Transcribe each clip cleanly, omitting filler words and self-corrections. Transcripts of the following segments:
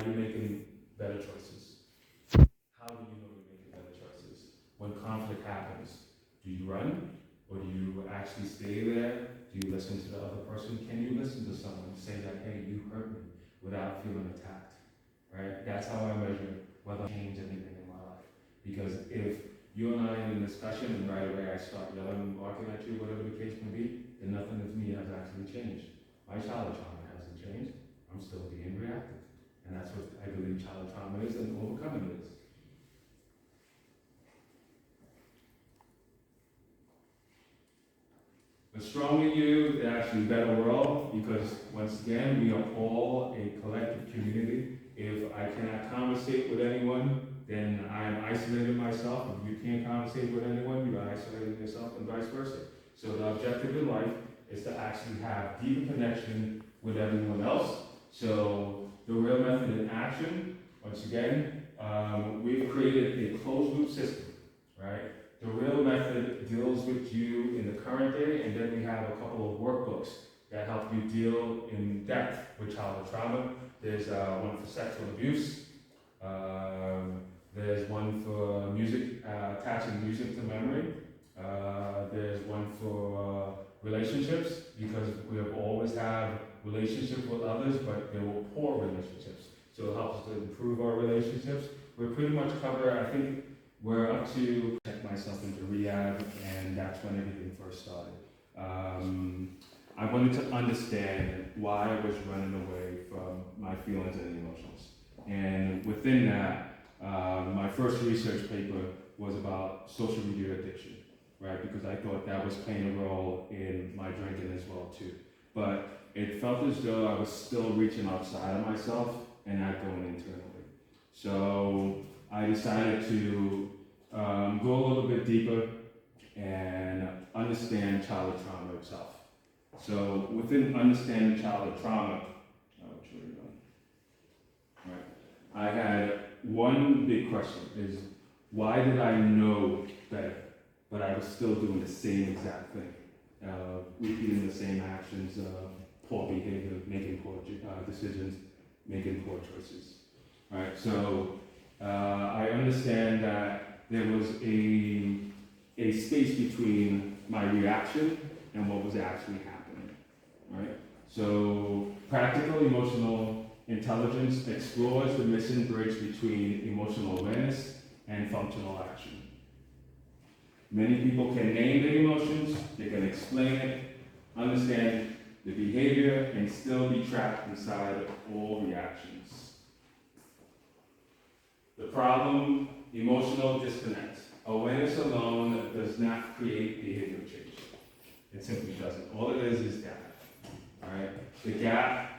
you making better choices? How do you know you're making better choices? When conflict happens, do you run? Or do you actually stay there? Do you listen to the other person? Can you listen to someone say that, hey, you hurt me, without feeling attacked? Right? That's how I measure whether I change anything in my life. Because if you and I are in a discussion and right away I start yelling, barking at you, whatever the case may be, then nothing of me has actually changed. My childhood trauma hasn't changed. I'm still being reactive. And that's what I believe childhood trauma is and overcoming it is. The stronger you, the actually better world, because once again, we are all a collective community. If I cannot conversate with anyone, then I am isolating myself. If you can't conversate with anyone, you are isolating yourself, and vice versa. So the objective in life is to actually have deeper connection with everyone else. So the real method in action, once again, we've created a closed loop system, right? The real method deals with you in the current day, and then we have a couple of workbooks that help you deal in depth with childhood trauma. There's one for sexual abuse. There's one for music, attaching music to memory. There's one for relationships, because we have always had relationships with others, but they were poor relationships. So it helps to improve our relationships. We pretty much cover, I think, we're up to check myself into rehab, and that's when everything first started. I wanted to understand why I was running away from my feelings and emotions. And within that, my first research paper was about social media addiction, right? Because I thought that was playing a role in my drinking as well too. But it felt as though I was still reaching outside of myself and not going internally. So I decided to go a little bit deeper and understand childhood trauma itself. So within understanding childhood trauma, I had one big question is, why did I know better, but I was still doing the same exact thing? Repeating the same actions, poor behavior, making poor decisions, making poor choices. All right, so I understand that there was a space between my reaction and what was actually happening. All right, so practical emotional intelligence explores the missing bridge between emotional awareness and functional action. Many people can name their emotions, they can explain it, understand the behavior, and still be trapped inside all reactions. The problem, emotional disconnect. Awareness alone does not create behavior change. It simply doesn't. All it is gap. All right? The gap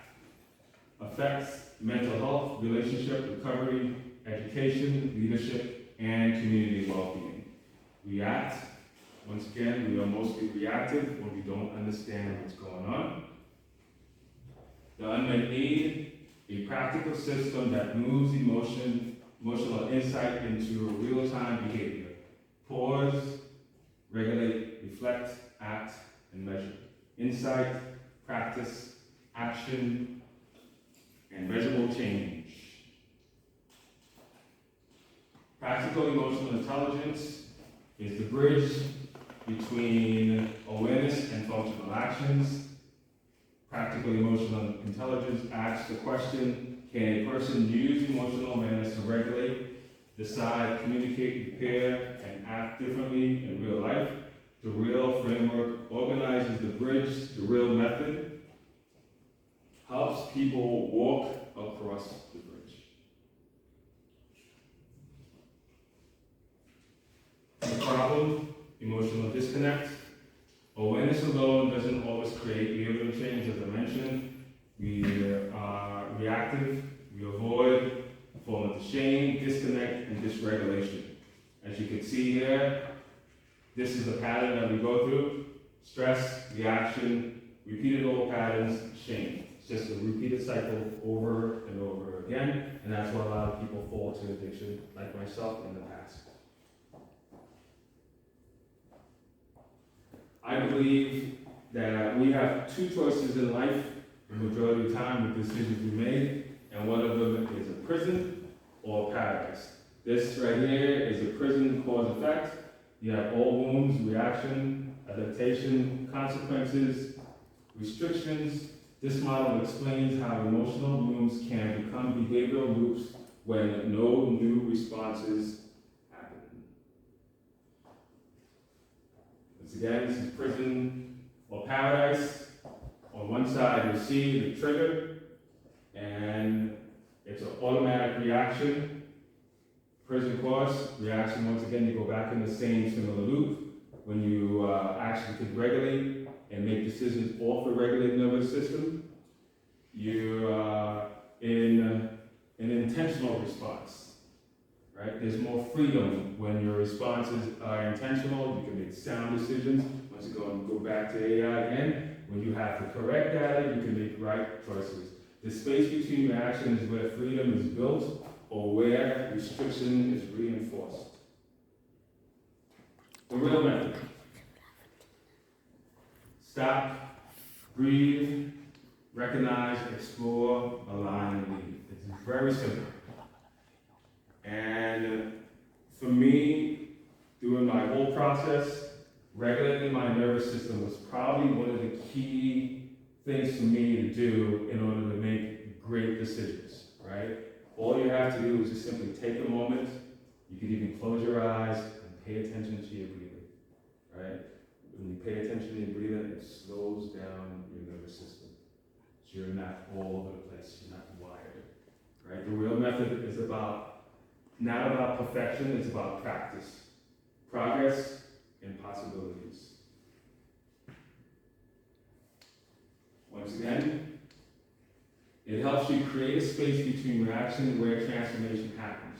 affects mental health, relationship, recovery, education, leadership, and community well-being. React. Once again, we are mostly reactive when we don't understand what's going on. The unmet need, a practical system that moves emotional insight into real-time behavior. Pause, regulate, reflect, act, and measure. Insight, practice, action, and measurable change. Practical emotional intelligence is the bridge between awareness and functional actions. Practical emotional intelligence asks the question, can a person use emotional awareness to regulate, decide, communicate, prepare, and act differently in real life? The real framework organizes the bridge. The real method helps people walk across the bridge. The problem, emotional disconnect. Awareness alone doesn't always create behavioral change, as I mentioned. We are reactive, we avoid, fall into shame, disconnect, and dysregulation. As you can see here, this is a pattern that we go through. Stress, reaction, repeated old patterns, shame. It's just a repeated cycle over and over again, and that's why a lot of people fall to addiction, like myself in the past. I believe that we have two choices in life, the majority of the time, with decisions we make, and one of them is a prison or paradise. This right here is a prison cause effect. You have all wounds, reaction, adaptation, consequences, restrictions. This model explains how emotional wounds can become behavioral loops when no new responses happen. Once again, this is prison or paradise. On one side, you see the trigger, and it's an automatic reaction. Prison course, reaction, once again, you go back in the same similar loop. When you actually can regulate and make decisions off the regulated nervous system, you're in an intentional response, right? There's more freedom when your responses are intentional. You can make sound decisions. Once you go back to AI again, when you have the correct data, you can make right choices. The space between reaction is where freedom is built or where restriction is reinforced. The real method. Stop, breathe, recognize, explore, align, and lead. It's very simple. And for me, during my whole process, regulating my nervous system was probably one of the key things for me to do in order to make great decisions, right? All you have to do is just simply take a moment. You can even close your eyes and pay attention to your breathing, right? When you pay attention to your breathing, it slows down your nervous system. So you're not all over the place, you're not wired, right? The real method is not about perfection, it's about practice, progress, and possibilities. Once again, it helps you create a space between reaction where transformation happens,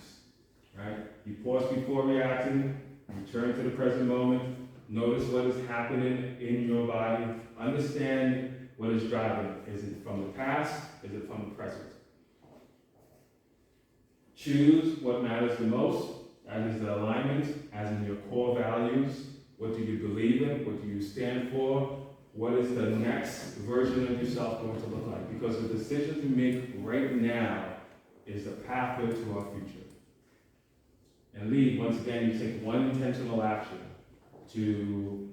right? You pause before reacting, return to the present moment, notice what is happening in your body, understand what is driving it. Is it from the past? Is it from the present? Choose what matters the most, that is the alignment, as in your core values. What do you believe in? What do you stand for? What is the next version of yourself going to look like? Because the decision to make right now is the pathway to our future. And lead, once again, you take one intentional action to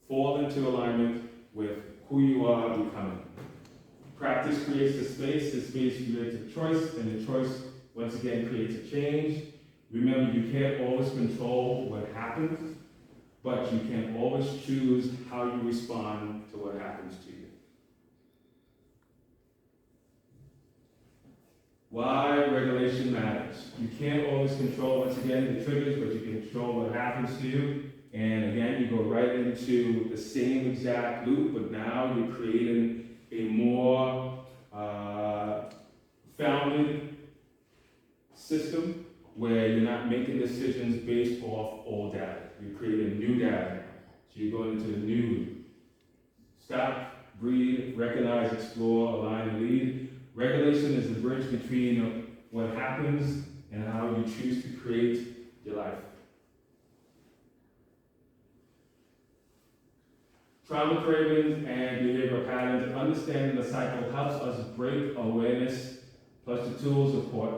fall into alignment with who you are becoming. Practice creates the space creates a choice, and the choice, once again, creates a change. Remember, you can't always control what happens, but you can always choose how you respond to what happens to you. Why regulation matters. You can't always control, once again, the triggers, but you can control what happens to you. And again, you go right into the same exact loop, but now you're creating a more founded system where you're not making decisions based off old data. You're creating new data. So you're going into the new. Stop, breathe, recognize, explore, align, and lead. Regulation is the bridge between what happens and how you choose to create your life. Trauma cravings and behavioral patterns. Understanding the cycle helps us break awareness plus the tools of support.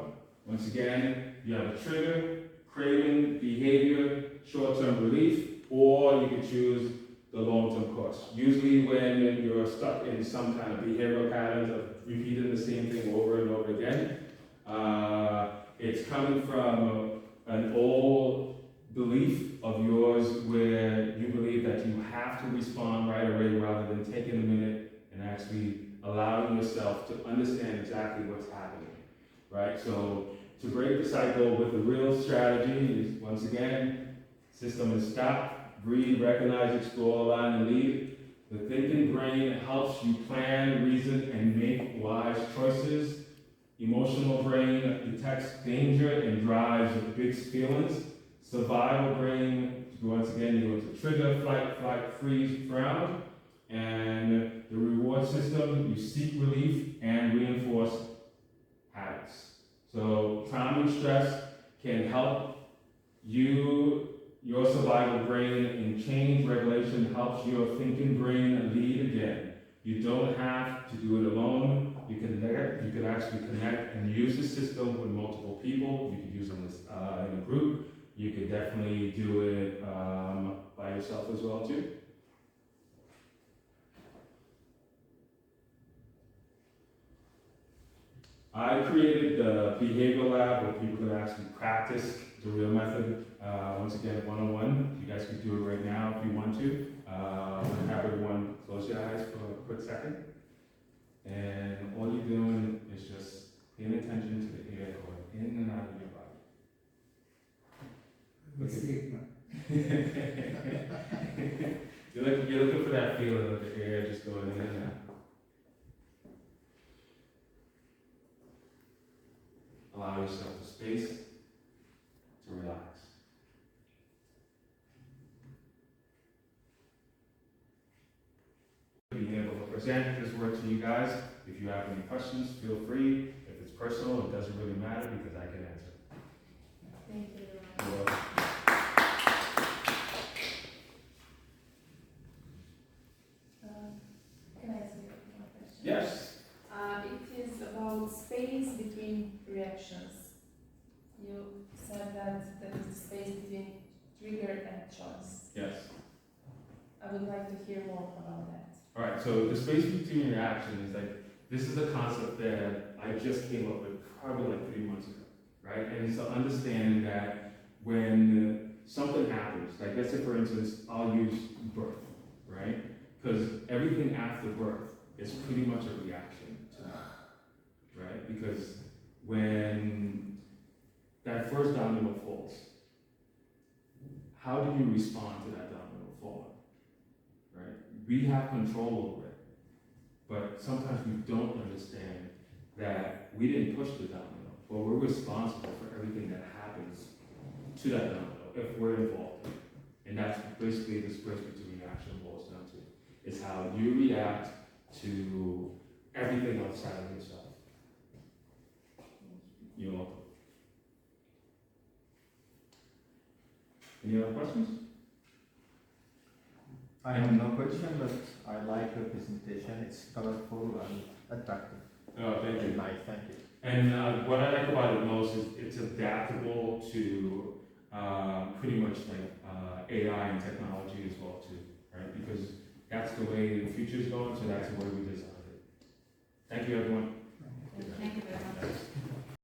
Once again, you have a trigger, craving, behavior, short-term relief, or you can choose the long-term course. Usually when you're stuck in some kind of behavioral patterns of repeating the same thing over and over again, it's coming from an old belief of yours where you believe that you have to respond right away rather than taking a minute and actually allowing yourself to understand exactly what's happening, right? So to break the cycle with the real strategy is, once again, system is stop, breathe, recognize, explore, align, and lead. The thinking brain helps you plan, reason, and make wise choices. Emotional brain detects danger and drives your big feelings. Survival brain, once again, you go to trigger, flight, freeze, frown. And the reward system, you seek relief and reinforce habits. So trauma and stress can help you, your survival brain, and change regulation helps your thinking brain lead again. You don't have to do it alone. you can actually connect and use the system with multiple people. You could use them in a group. You could definitely do it by yourself as well too. I created the behavior lab where people can actually practice the real method. Once again, one-on-one. You guys can do it right now if you want to. Have everyone close your eyes for a quick second. And all you're doing is just paying attention to the air going in and out of your body. You're looking for that feeling of the air just going in and out. Allow yourself the space to relax. Being able to present this work to you guys. If you have any questions, feel free. If it's personal, it doesn't really matter because I can answer. Thank you. You're welcome. Can I ask you one question? Yes. It is about space between reactions. You said that there is space between trigger and choice. Yes. I would like to hear more about that. All right. So the space between reaction is like this is a concept that I just came up with probably like 3 months ago, right? And it's to understand that when something happens, like let's say for instance, I'll use birth, right? Because everything after birth is pretty much a reaction to that, right? Because when that first domino falls, how do you respond to that domino falling, right? We have control over it, but sometimes we don't understand that we didn't push the domino, but we're responsible for everything that happens to that domino if we're involved in it. And that's basically the space between reaction boils down to. It's how you react to everything outside of yourself. You're welcome. Any other questions? I have no question, but I like your presentation. It's colorful and attractive. Oh, thank you. Nice, thank you. And what I like about it most is it's adaptable to pretty much like AI and technology as well too, right? Because that's the way the future is going, so that's the way we design it. Thank you, everyone.